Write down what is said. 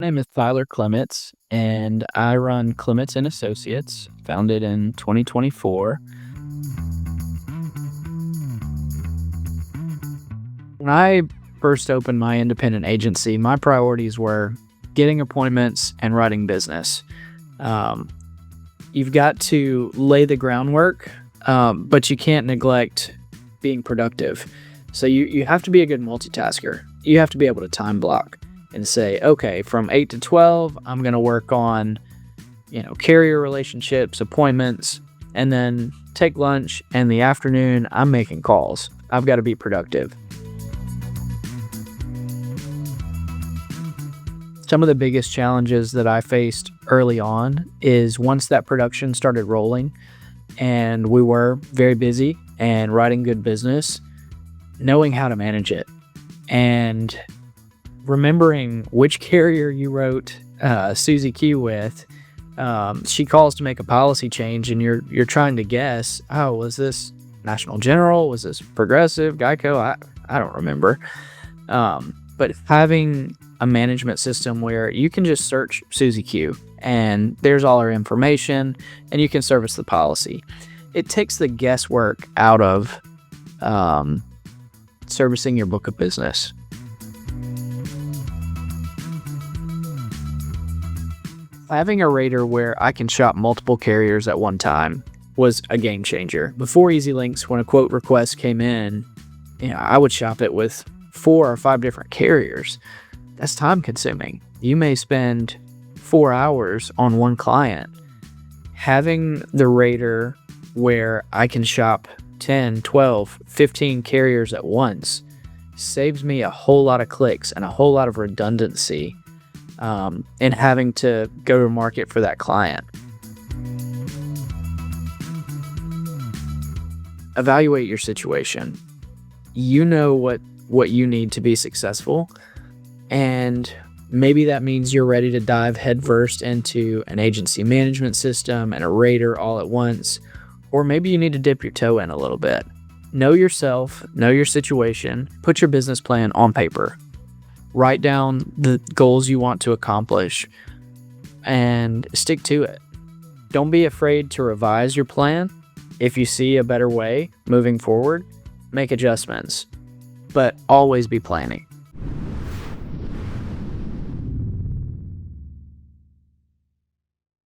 My name is Tyler Clements, and I run Clements Associates, founded in 2024. When I first opened my independent agency, my priorities were getting appointments and writing business. Um, you've got to lay the groundwork, but you can't neglect being productive. So you have to be a good multitasker. You have to be able to time block and say, okay, from 8 to 12, I'm going to work on, carrier relationships, appointments, and then take lunch. And the afternoon, I'm making calls. I've got to be productive. Some of the biggest challenges that I faced early on is once that production started rolling and we were very busy and writing good business, knowing how to manage it and remembering which carrier you wrote Susie Q with. She calls to make a policy change and you're trying to guess, oh, was this National General? Was this Progressive, Geico? I don't remember. But having a management system where you can just search Susie Q and there's all her information and you can service the policy. It takes the guesswork out of servicing your book of business. Having a rater where I can shop multiple carriers at one time was a game changer. Before EZLynx, when a quote request came in, I would shop it with 4 or 5 different carriers. That's time consuming. You may spend 4 hours on one client. Having the rater where I can shop 10, 12, 15 carriers at once saves me a whole lot of clicks and a whole lot of redundancy in having to go to market for that client. Evaluate your situation. You know what you need to be successful, and maybe that means you're ready to dive headfirst into an agency management system and a rater all at once, or maybe you need to dip your toe in a little bit. Know yourself, know your situation, put your business plan on paper. Write down the goals you want to accomplish and stick to it. Don't be afraid to revise your plan. If you see a better way moving forward, make adjustments, but always be planning.